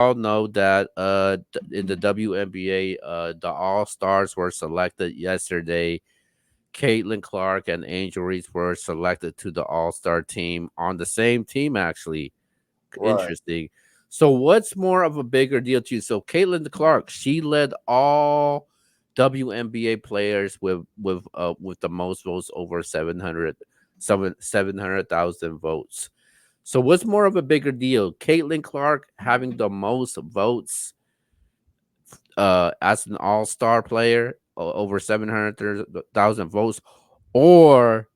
all know that in the WNBA, the All Stars were selected yesterday. Caitlin Clark and Angel Reese were selected to the All Star team on the same team. Actually, Right. interesting. So, what's more of a bigger deal to you? So, Caitlin Clark, she led all WNBA players with the most votes over 700,000 votes. So what's more of a bigger deal? Caitlin Clark having the most votes as an all-star player, over 700,000 votes, or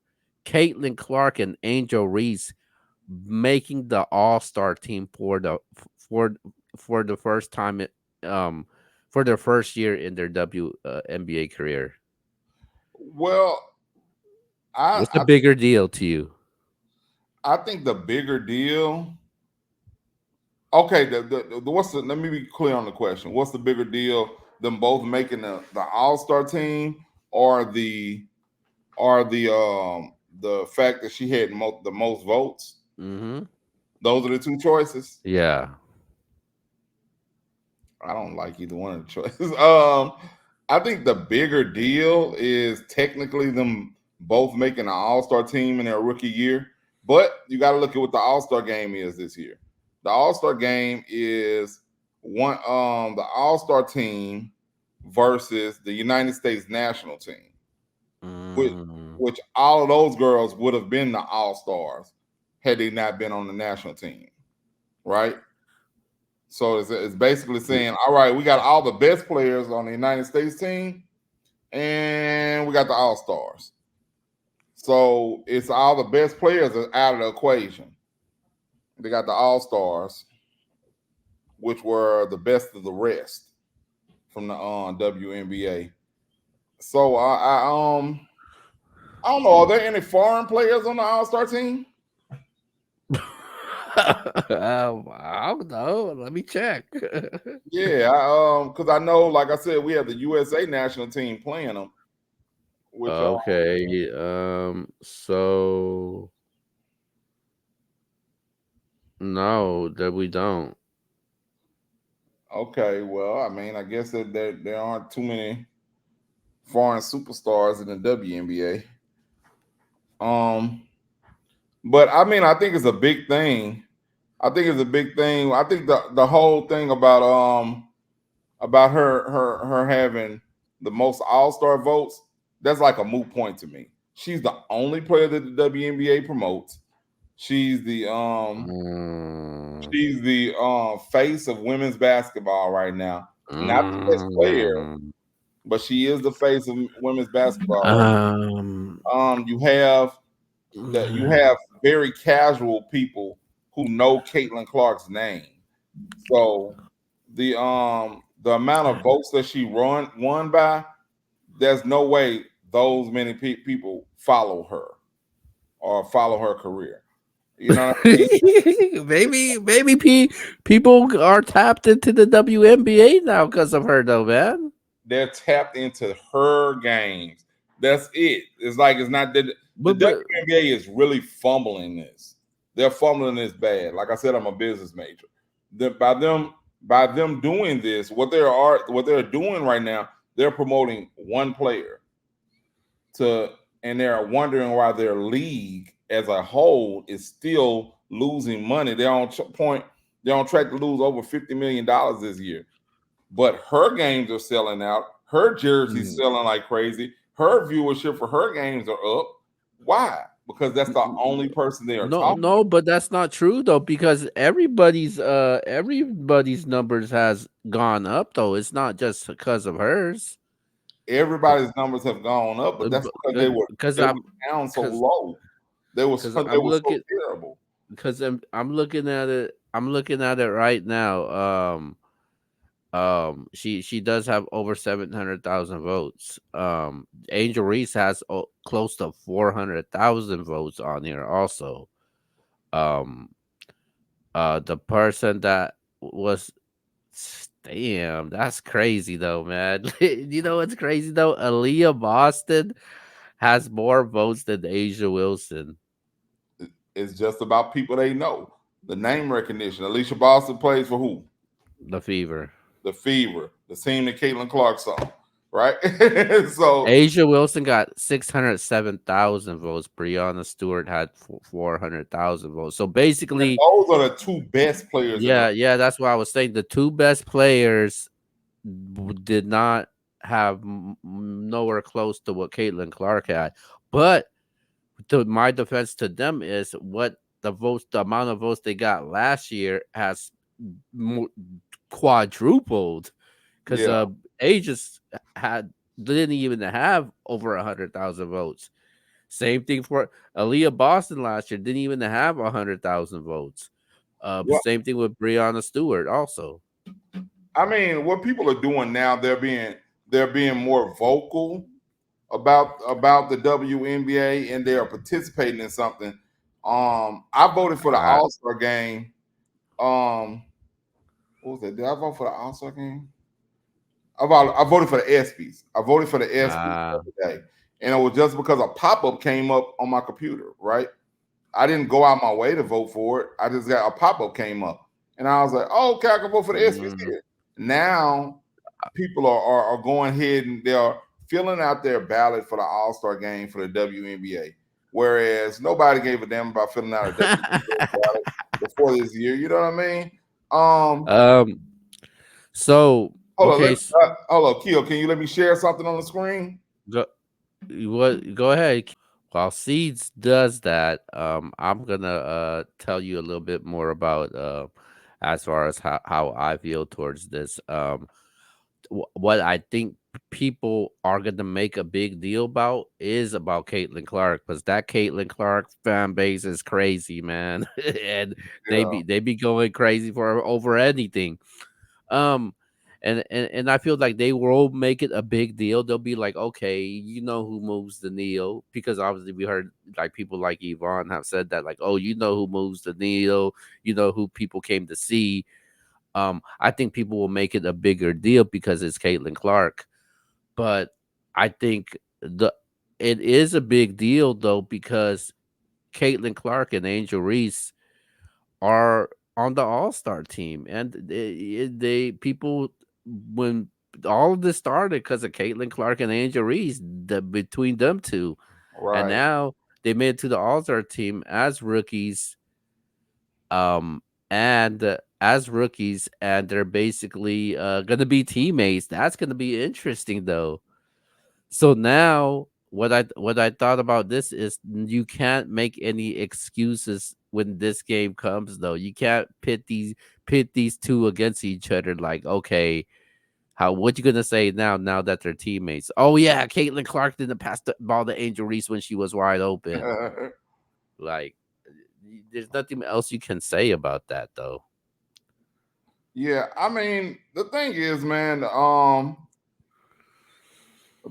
Caitlin Clark and Angel Reese making the all-star team for for the first time um for their first year in their NBA career. Well, I What's the bigger deal to you? I think the bigger deal. Okay, what's the? Let me be clear on the question. What's the bigger deal? Them both making the All Star team, or the fact that she had the most votes? Mm-hmm. Those are the two choices. Yeah. I don't like either one of the choices. I think the bigger deal is technically them both making an All Star team in their rookie year, but you got to look at what the All Star game is this year. The All Star game is the All Star team versus the United States national team, which Mm. which all of those girls would have been the All Stars had they not been on the national team, right? So it's basically saying, all right, we got all the best players on the United States team, and we got the All Stars. So it's all the best players are out of the equation. They got the All Stars, which were the best of the rest from the WNBA. So I don't know. Are there any foreign players on the All Star team? I don't know. Let me check. Yeah, because I know, like I said, we have the USA national team playing them, which Okay. So no, that we don't. okay. Well, I mean, I guess that there aren't too many foreign superstars in the WNBA. Um, but I mean, I think it's a big thing. I think it's a big thing. I think the whole thing about her having the most All Star votes, that's like a moot point to me. She's the only player that the WNBA promotes. She's the um Mm, she's the face of women's basketball right now. Not the best player, mm, but she is the face of women's basketball right um, now. You have very casual people who know Caitlin Clark's name. So the amount of votes that she won by, there's no way those many people follow her or follow her career. You know what I mean? people are tapped into the WNBA now because of her, though, man. They're tapped into her games. That's it. It's like it's not that the But WNBA is really fumbling this. They're fumbling this bad. Like I said, I'm a business major. By them doing this, what they're doing right now, they're promoting one player to, and they're wondering why their league as a whole is still losing money. They're on track to lose over $50 million this year. But her games are selling out. Her jersey's mm, selling like crazy. Her viewership for her games are up. Why? Because that's the only person they are no, talking no, but that's not true though, because everybody's numbers has gone up though. It's not just because of hers. about. Everybody's numbers have gone up, but that's because Because they were down so because low. because They were so terrible. I'm looking at it. I'm looking at it right now. She does have over 700,000 votes. Angel Reese has close to 400,000 votes on here also. Um, the person that was damn, that's crazy though, man. You know what's crazy though? Aaliyah Boston has more votes than Asia Wilson. It's just about people they know. The name recognition. Alicia Boston plays for who? The Fever. the Fever, the team that Caitlin Clark saw, right? So Asia Wilson got 607,000 votes. Brianna Stewart had 400,000 votes. So and basically, those are the two best players in the. yeah, that's what I was saying. The two best players did not have nowhere close to what Caitlin Clark had. But to my defense to them is what the amount of votes they got last year has mo quadrupled because Yeah. Aegis had didn't even have over 100,000 votes. Same thing for Aaliyah Boston last year, didn't even have 100,000 votes. Well, Same thing with Breonna Stewart also. I mean, what people are doing now, they're being more vocal about the WNBA, and they are participating in something. I voted for the Uh, All-Star game. Um, what was that? Did I vote for the All-Star game? I voted for the ESPYS. I voted for the ESPYS the uh, other day, and it was just because a pop-up came up on my computer. Right, I didn't go out my way to vote for it. I just got a pop-up came up, and I was like, "Oh, okay, I can vote for the ESPYS mm, here." Now people are going ahead and they're filling out their ballot for the All-Star game for the WNBA. Whereas nobody gave a damn about filling out a WNBA ballot before this year. You know what I mean? Um, um, so hold on, okay, hold on, Keo. Can you let me share something on the screen? go, go ahead. While Seeds does that, I'm gonna tell you a little bit more about as far as how I feel towards this. What I think people are gonna make a big deal about is about Caitlin Clark because that Caitlin Clark fan base is crazy, man, and Yeah, they be going crazy for her over anything. Um, and I feel like they will make it a big deal. They'll be like, okay, you know who moves the needle because obviously we heard like people like Yvonne have said that like, oh, you know who moves the needle, you know who people came to see. I think people will make it a bigger deal because it's Caitlin Clark, but I think it is a big deal though because Caitlin Clark and Angel Reese are on the All-Star team, and they people when all of this started because of Caitlin Clark and Angel Reese, between them two, and right. now they made it to the All-Star team as rookies, um, and as rookies, and they're basically gonna be teammates. That's gonna be interesting though. So now what I thought about this is you can't make any excuses when this game comes though. You can't pit these two against each other like, okay, how what you gonna say now that they're teammates? Oh yeah, Caitlin Clark didn't pass the ball to Angel Reese when she was wide open. Like there's nothing else you can say about that though. Yeah, I mean, the thing is, man, the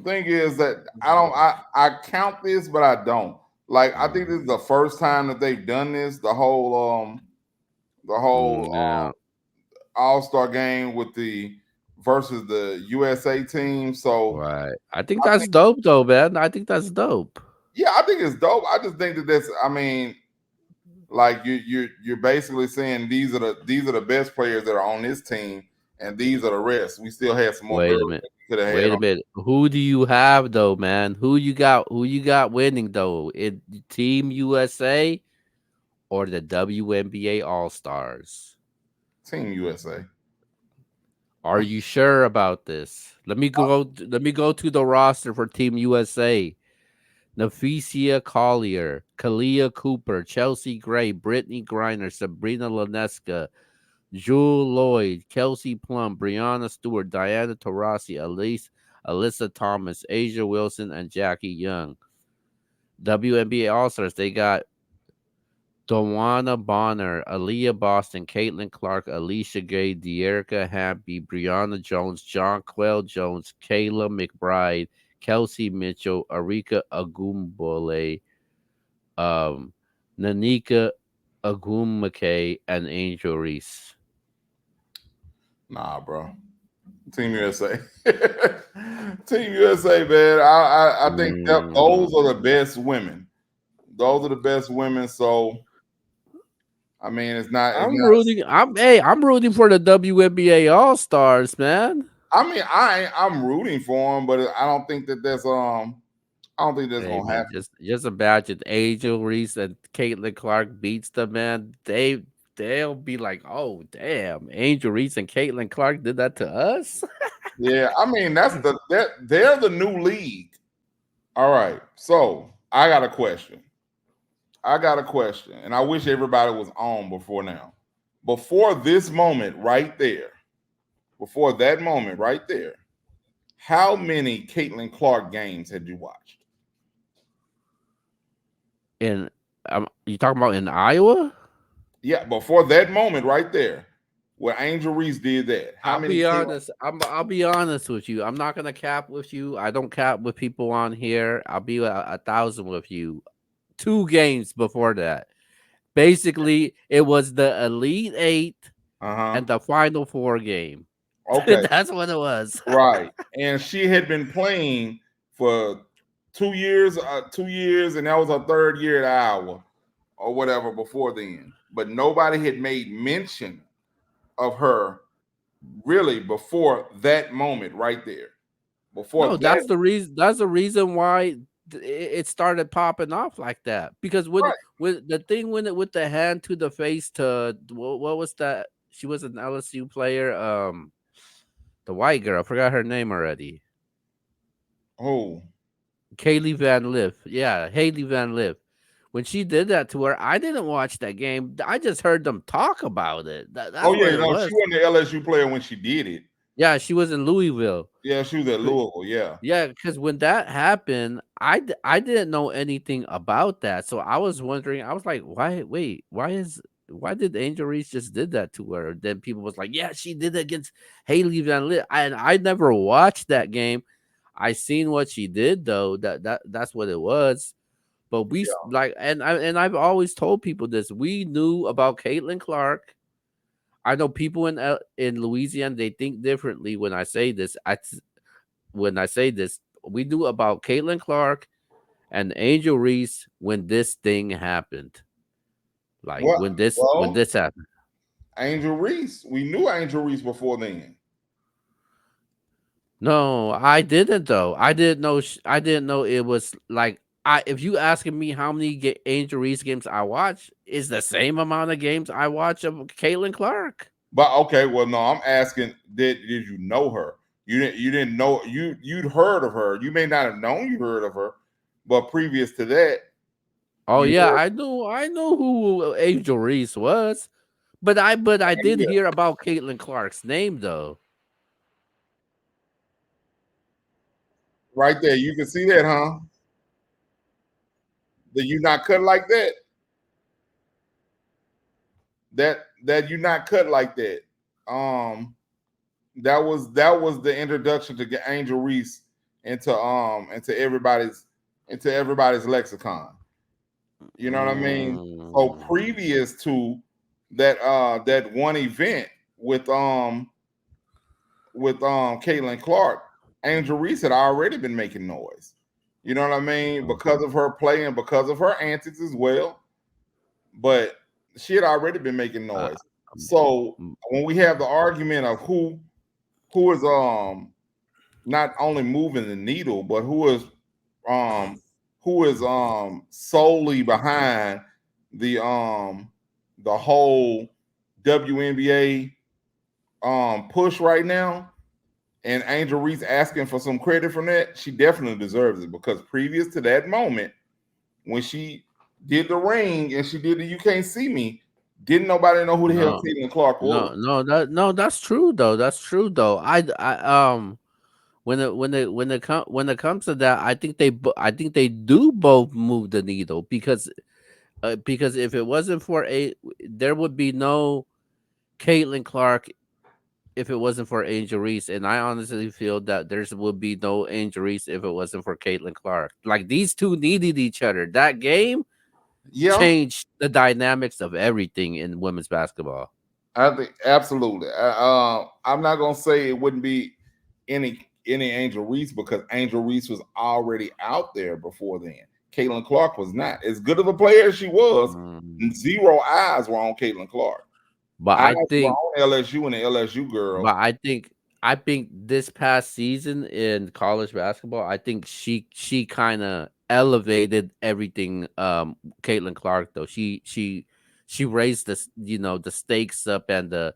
thing is that I count this, but I don't. Like, I think this is Mhm. the first time that they've done this. The whole Yeah, All-Star game with the versus the USA team. So right. I think I that's think, dope though, man. I think that's dope. yeah, I think it's dope. I just think that that's. I mean, like you're basically saying these are the best players that are on this team, and these are the rest. We still had some more Wait a girls minute. that we could have had Wait a on. minute. Who do you have though, man? Who you got? Who you got winning though? In Team USA or the WNBA All-Stars? Team USA. Are you sure about this? Let me go to the roster for Team USA. Nafisia Collier, Kalia Cooper, Chelsea Gray, Brittany Griner, Sabrina Laneska, Jewel Lloyd, Kelsey Plum, Brianna Stewart, Diana Taurasi, Alyssa Thomas, Asia Wilson, and Jackie Young. WNBA All Stars, they got Dawana Bonner, Aaliyah Boston, Caitlin Clark, Alicia Gay, Dearica Happy, Brianna Jones, John Quell Jones, Kayla McBride, Kelsey Mitchell, Arika Agumbole, um, Nanika Agumake, and Angel Reese. Nah, bro. Team USA. Team USA, man. I think that those Mm, are the best women. Those are the best women. So I mean, it's not. It's I'm not. rooting. I'm rooting for the WNBA All-Stars, man. I mean, I'm rooting for him, but I don't think that that's I don't think that's Hey gonna man, happen. just imagine Angel Reese and Caitlin Clark beats them, man. They'll be like, oh damn, Angel Reese and Caitlin Clark did that to us. Yeah, I mean they're the new league. All right, so I got a question. I got a question, and I wish everybody was on before now. Before this moment right there, before that moment right there, how many Caitlin Clark games had you watched? And you talking about in Iowa? Yeah, before that moment right there, where Angel Reese did that, how I'll many be Caitlin? honest. I'll be honest with you. I'm not gonna cap with you. I don't cap with people on here. I'll be a thousand with you. 2 games before that. Basically, it was the Elite Eight Uh huh. and the Final Four game. Okay, That's what it was. right. And she had been playing for 2 years, and that was her third year at Iowa or whatever before then. But nobody had made mention of her really before that moment right there. Before No, that, that's the reason. That's the reason why it started popping off like that. Because right? when the thing when it with the hand to the face to what was that? She was an LSU player. The white girl. I forgot her name already. Oh, Kaylee Van Liff. Yeah, Haley Van Liff. When she did that to her, I didn't watch that game. I just heard them talk about it. oh That's what yeah, it no, she was. wasn't the LSU player when she did it. Yeah, she was in Louisville. Yeah, she was at Louisville. Yeah, Yeah, because when that happened, I didn't know anything about that, so I was wondering. I was like, "Why? Wait, why did Angel Reese just did that to her?" Then people was like, "Yeah, she did it against Haley Van Lit," and I never watched that game. I seen what she did though. That's what it was. But like, and I've always told people this. We knew about Caitlin Clark. I know people in Louisiana they think differently when I say this. When I say this, we knew about Caitlin Clark and Angel Reese when this thing happened. Like what? when Well, this happened. Angel Reese. We knew Angel Reese before then. No, I didn't though. I didn't know. I didn't know it was like I. If you asking me how many Angel Reese games I watch, is the same amount of games I watch of Caitlin Clark. But okay, well, no, I'm asking, did you know her? You didn't know you'd heard of her. You may not have known you heard of her, but previous to that, Oh you yeah, heard. I know who Angel Reese was, but I did Yeah, hear about Caitlin Clark's name though. right there. You can see that, huh? That you not cut like that. That you not cut like that. Um, that was the introduction to get Angel Reese into everybody's lexicon. You know what I mean? So Mm. previous to that one event with Caitlin Clark, Angel Reese had already been making noise. You know what I mean? Because of her play and because of her antics as well. But she had already been making Uh, noise. mm, So mm, when we have the argument of who is not only moving the needle, but um who is solely behind the um the whole WNBA push right now, and Angel Reese asking for some credit from that, she definitely deserves it because previous to that moment, when she did the ring and she did the "You Can't See Me," didn't nobody know who the hell no, Caitlin Clark was. no, that's true though. That's true though. When it comes to that, I think they do both move the needle because if it wasn't for a there would be no Caitlin Clark if it wasn't for Angel Reese, and I honestly feel that there would be no Angel Reese if it wasn't for Caitlin Clark. Like these two needed each other. That game Yeah, changed the dynamics of everything in women's basketball. I think absolutely. I'm not gonna say it wouldn't be any Angel Reese because Angel Reese was already out there before then. Caitlin Clark was not as good of a player as she was. Mm. Zero eyes were on Caitlin Clark. But Eyes I were think on LSU and the LSU girls. But I think this past season in college basketball, I think she kind of elevated everything. Caitlin Clark though she raised the stakes up and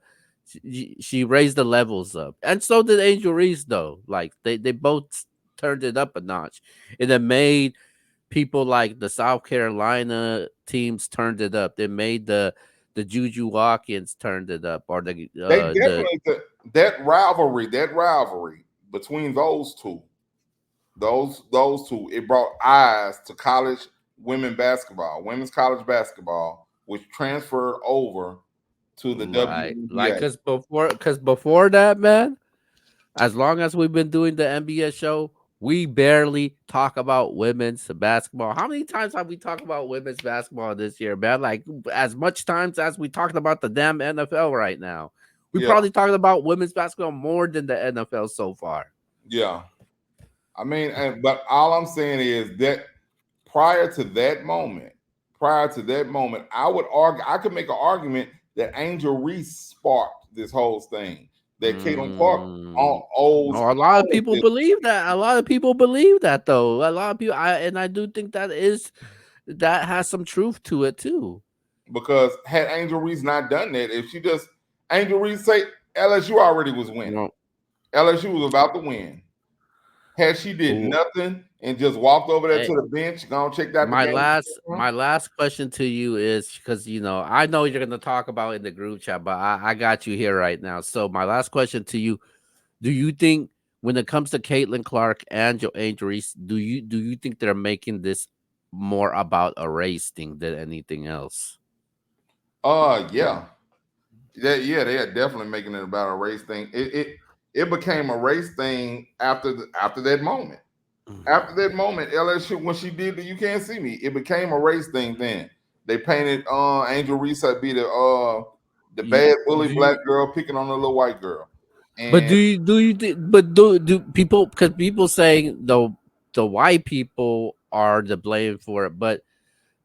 she raised the levels up, and so did Angel Reese though. Like they both turned it up a notch, and it made people like the South Carolina teams turned it up. They made the Juju Watkins turned it up, or They the definitely that rivalry between those two, it brought eyes to college women's college basketball, which transferred over to the right, like WNBA. because before that, man, as long as we've been doing the NBA show, we barely talk about women's basketball. How many times have we talked about women's basketball this year, man? Like as much times as we talked about the damn NFL right now. We Yeah, probably talked about women's basketball more than the NFL so far. yeah. I mean, but all I'm saying is that prior to that moment, I would argue, I could make an argument that Angel Reese sparked this whole thing. That Caitlin Clark Mm. owes No, a lot of all of people this believe that. A lot of people believe that, though. A lot of people, I do think that has some truth to it too. because had Angel Reese not done that, if she just Angel Reese say LSU already was You winning. know, LSU was about to win. Had she did Ooh, nothing and just walked over there eh, to the bench, gone checked out the my game. last question to you is because I know you're gonna talk about in the group chat, but I got you here right now. So my last question to you: do you think when it comes to Caitlin Clark and Joe Reese, do you think they're making this more about a race thing than anything else? Yeah. Yeah, they are definitely making it about a race thing. It became a race thing after that moment. After that moment, LSU when she did the "You Can't See Me," it became a race thing. Then they painted Angel Reese had be the You, bad bully do black you, girl picking on the little white girl, but and do you think? But do people? Because people saying the white people are the blame for it, but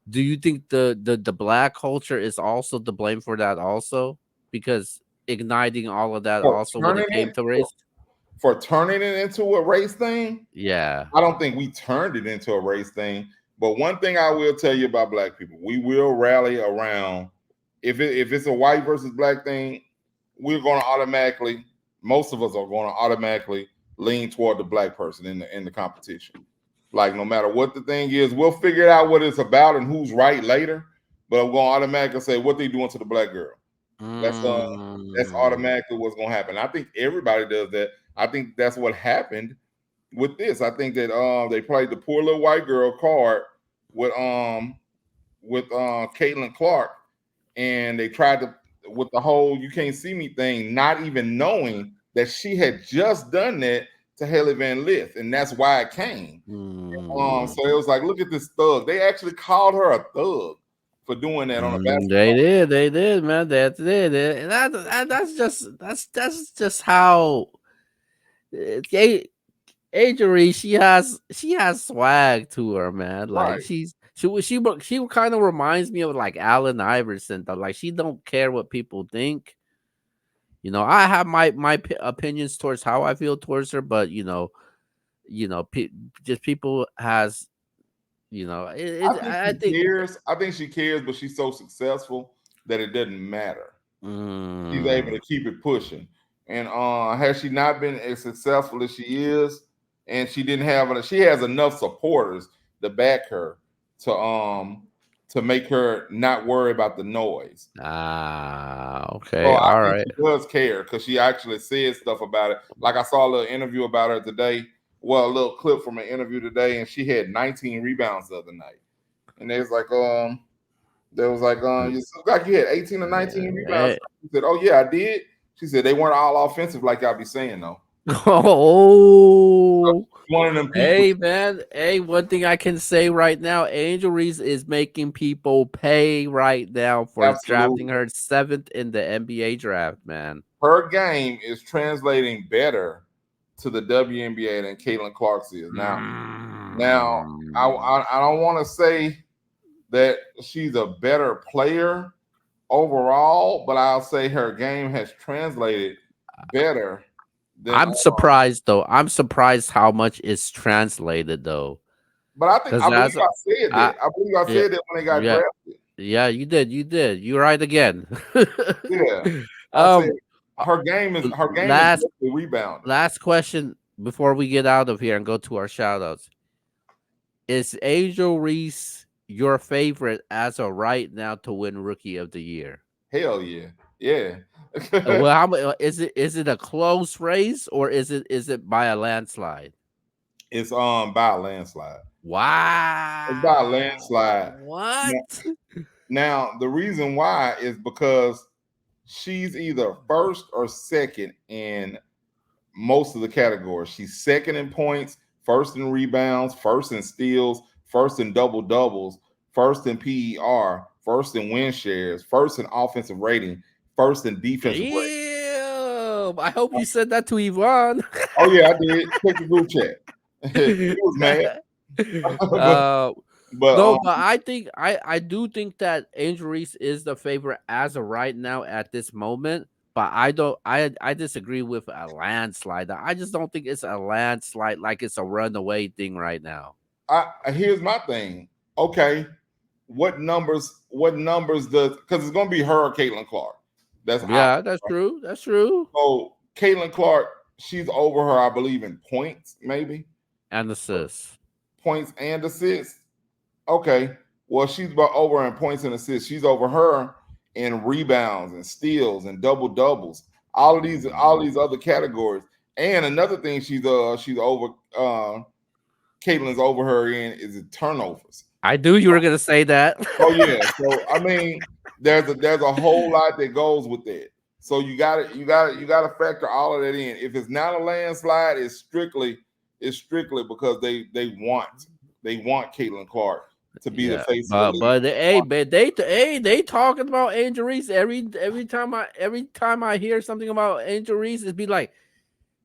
do you think the black culture is also to blame for that also? Because igniting all of that for also when turning it came it to race. for turning it into a race thing. Yeah. I don't think we turned it into a race thing. But one thing I will tell you about black people, we will rally around. If it's a white versus black thing, we're going to automatically, most of us are going to automatically lean toward the black person in the competition. Like no matter what the thing is, we'll figure out what it's about and who's right later. But I'm going to automatically say what they doing to the black girl. That's Mm. automatically what's going to happen. I think everybody does that. I think that's what happened with this. I think that they played the poor little white girl card with Caitlin Clark, and they tried to with the whole "You Can't See Me" thing, not even knowing that she had just done that to Haley Van Lith, and that's why it came. Mm. So it was like, look at this thug. They actually called her a thug for doing that on a They basketball. did, they did, man. That's it. And that's just how Adri, she has swag to her, man. Like Right. she kind of reminds me of like Allen Iverson, though. Like she don't care what people think. I have my opinions towards how I feel towards her, but just people has I think. I think she cares, but she's so successful that it doesn't matter. She's able Mm, to keep it pushing. And has she not been as successful as she is, and she has enough supporters to back her to make her not worry about the noise. So okay, I all think right. she does care because she actually said stuff about it. Like I saw a little interview about her today. Well, a little clip from an interview today, and she had 19 rebounds the other night. And they was like, you look like you had 18 or 19 rebounds. Hey. She said, "Oh yeah, I did." She said they weren't all offensive like y'all be saying though. Oh, One of them people, hey man. Hey, one thing I can say right now, Angel Reese is making people pay right now for drafting absolutely. her seventh in the NBA draft, man. Her game is translating better to the WNBA than Caitlin Clark's is. Now, I don't want to say that she's a better player overall, but I'll say her game has translated better than. I'm surprised though. I'm surprised how much it's translated though, But because I believe as I said I that. I believe I yeah said that when they got yeah drafted. yeah you did you're right again. Yeah, I said um, uh, her game is last definitely rebounding. last question before we get out of here and go to our shout outs. Is Angel Reese your favorite as of right now to win Rookie of the Year? Hell yeah, yeah. Well, how much is it? Is it a close race or is it by a landslide? It's by a landslide. It's by a Wow! landslide. What? Now, the reason why is because she's either first or second in most of the categories. She's second in points, first in rebounds, first in steals, first in double doubles, first in PER, first in win shares, first in offensive rating, first in defensive rating. Damn! I hope you said that to Yvonne. Oh yeah, I did. Check the group chat. He was mad, but uh, but no, but I do think that Angel Reese is the favorite as of right now at this moment. But I don't I disagree with a landslide. I just don't think it's a landslide like it's a runaway thing right now. here's my thing. Okay, what numbers? What numbers does? Because it's going to be her or Caitlin Clark. That's out. Yeah, that's true. That's true. So Caitlin Clark, she's over her, I believe, in points, maybe And assists. points and assists. Okay, well, she's about over in points and assists. She's over her in rebounds and steals and double doubles. All these other categories. And another thing she's over Caitlin's over her in is the turnovers. I knew you were gonna say that. Oh yeah. So I mean, there's a whole lot that goes with that. So you gotta factor all of that in. If it's not a landslide, it's strictly because they want Caitlin Clark to be the Yeah, face of the but league. hey, but they talking about Angel Reese every time I hear something about Angel Reese, it be like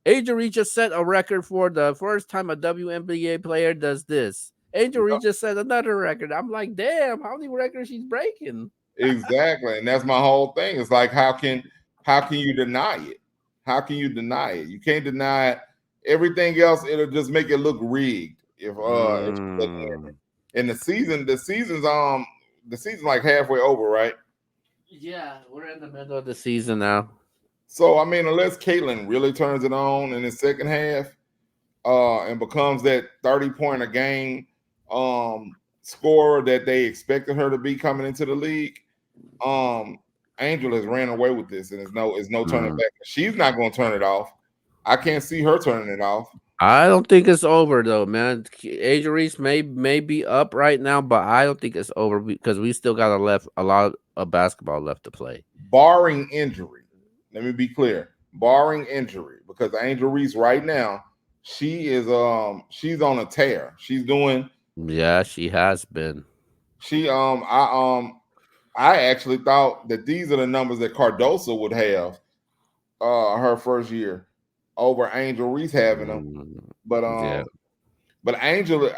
Angel Reese just set a record for the first time a WNBA player does this. Angel Reese just set another record. I'm like, damn, how many records she's breaking? Exactly. And that's my whole thing. It's like how can you deny it? How can you deny it? You can't deny it. Everything else, it'll just make it look rigged if you look at it. Mm. And the season's like halfway over, right? Yeah, we're in the middle of the season now. So I mean, unless Caitlin really turns it on in the second half, and becomes that 30 point a game scorer that they expected her to be coming into the league, um, Angel has ran away with this, and it's no turning Mm. back. She's not going to turn it off. I can't see her turning it off. I don't think it's over though, man. Angel Reese may be up right now, but I don't think it's over because we still got a lot of basketball left to play. Barring injury, let me be clear. Barring injury, because Angel Reese right now, she's on a tear. She's doing Yeah, she has been. she I actually thought that these are the numbers that Cardosa would have her first year over Angel Reese having them. Mm, But yeah, Angel's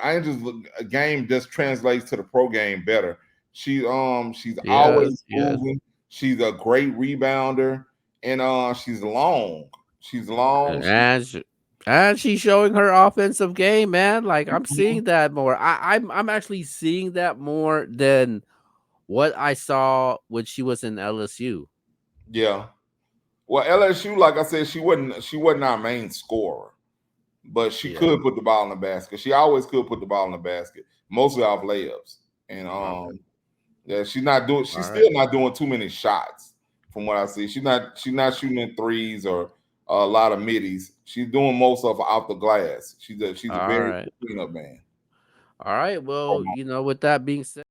game just translates to the pro game better. She's yes, always yes. moving. She's a great rebounder, and she's long. She's long. And she's showing her offensive game, man. Like I'm seeing that more. I'm actually seeing that more than what I saw when she was in LSU. Yeah. Well, LSU, like I said, she wasn't our main scorer, but she Yeah. could put the ball in the basket. She always could put the ball in the basket, mostly off layups. And Okay. yeah, she's not doing. She's All right. still not doing too many shots, from what I see. She's not shooting in threes or a lot of middies. She's doing most of it off the glass. She's a All very right. good cleanup man. All right. Well, with that being said.